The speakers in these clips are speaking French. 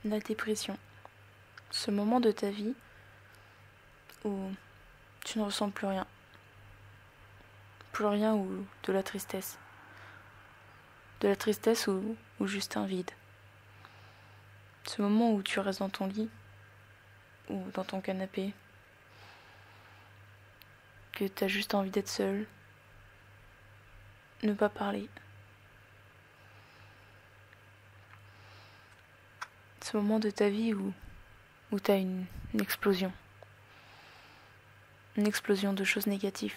La dépression. Ce moment de ta vie où tu ne ressens plus rien. Plus rien ou de la tristesse. De la tristesse ou juste un vide. Ce moment où tu restes dans ton lit ou dans ton canapé. Que tu as juste envie d'être seul. Ne pas parler. Ce moment de ta vie où tu as une explosion. Une explosion de choses négatives.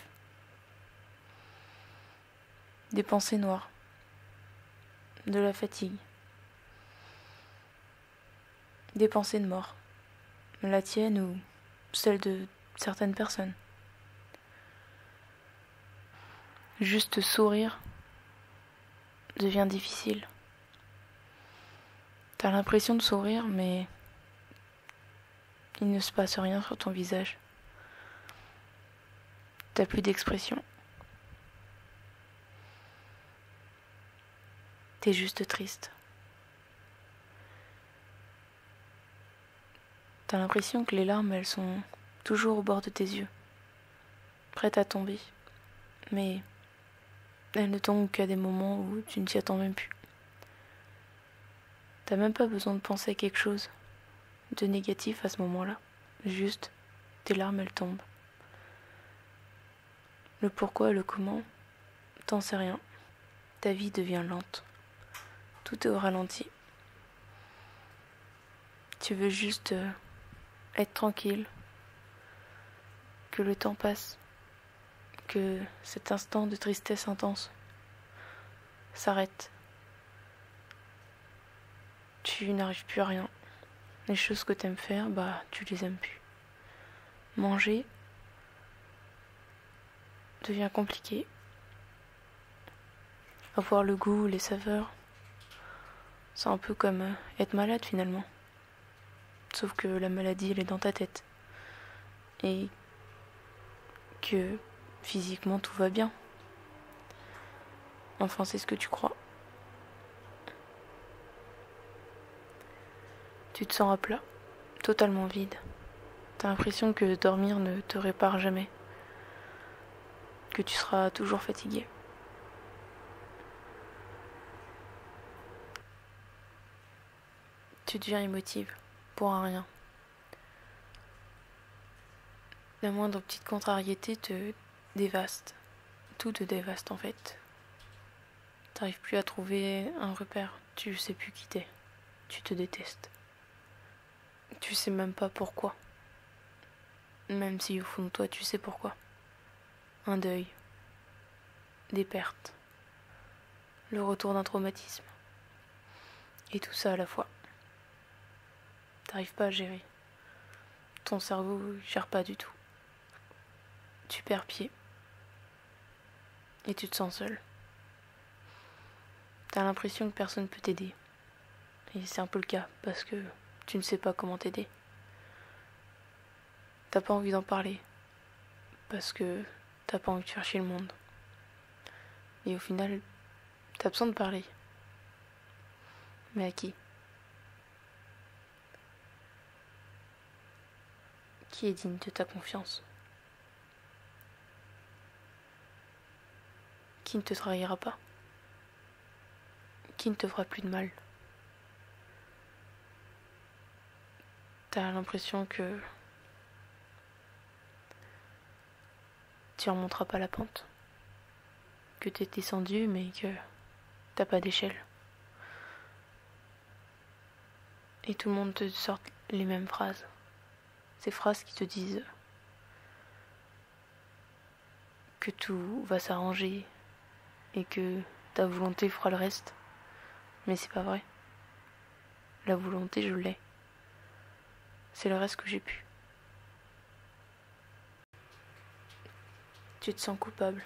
Des pensées noires. De la fatigue. Des pensées de mort. La tienne ou celle de certaines personnes. Juste sourire devient difficile. T'as l'impression de sourire, mais il ne se passe rien sur ton visage. T'as plus d'expression. T'es juste triste. T'as l'impression que les larmes, elles sont toujours au bord de tes yeux, prêtes à tomber. Mais elles ne tombent qu'à des moments où tu ne t'y attends même plus. T'as même pas besoin de penser à quelque chose de négatif à ce moment-là. Juste, tes larmes, elles tombent. Le pourquoi et le comment, t'en sais rien. Ta vie devient lente. Tout est au ralenti. Tu veux juste être tranquille, que le temps passe, que cet instant de tristesse intense s'arrête. Tu n'arrives plus à rien. Les choses que t'aimes faire, tu les aimes plus. Manger devient compliqué. Avoir le goût, les saveurs, c'est un peu comme être malade finalement. Sauf que la maladie, elle est dans ta tête. Et que physiquement tout va bien. Enfin, c'est ce que tu crois. Tu te sens à plat, totalement vide. T'as l'impression que dormir ne te répare jamais. Que tu seras toujours fatigué. Tu deviens émotive, pour un rien. La moindre petite contrariété te dévaste. Tout te dévaste en fait. T'arrives plus à trouver un repère. Tu sais plus qui t'es. Tu te détestes. Tu sais même pas pourquoi. Même si au fond de toi tu sais pourquoi. Un deuil. Des pertes. Le retour d'un traumatisme. Et tout ça à la fois. T'arrives pas à gérer. Ton cerveau gère pas du tout. Tu perds pied. Et tu te sens seul. T'as l'impression que personne peut t'aider. Et c'est un peu le cas, parce que tu ne sais pas comment t'aider. T'as pas envie d'en parler, parce que t'as pas envie de faire chier le monde. Et au final, t'as besoin de parler. Mais à qui? Qui est digne de ta confiance? Qui ne te trahira pas? Qui ne te fera plus de mal? T'as l'impression que tu remonteras pas la pente. Que t'es descendu mais que t'as pas d'échelle. Et tout le monde te sort les mêmes phrases. Ces phrases qui te disent que tout va s'arranger et que ta volonté fera le reste. Mais c'est pas vrai. La volonté, je l'ai. C'est le reste que j'ai pu. Tu te sens coupable,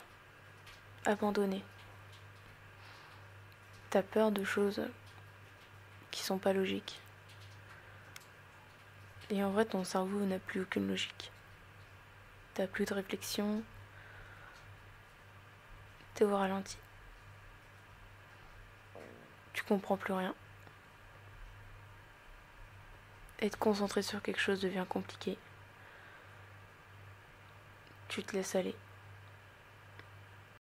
abandonné. T'as peur de choses qui sont pas logiques. Et en vrai, ton cerveau n'a plus aucune logique. T'as plus de réflexion. T'es au ralenti. Tu comprends plus rien. Être concentré sur quelque chose devient compliqué. Tu te laisses aller.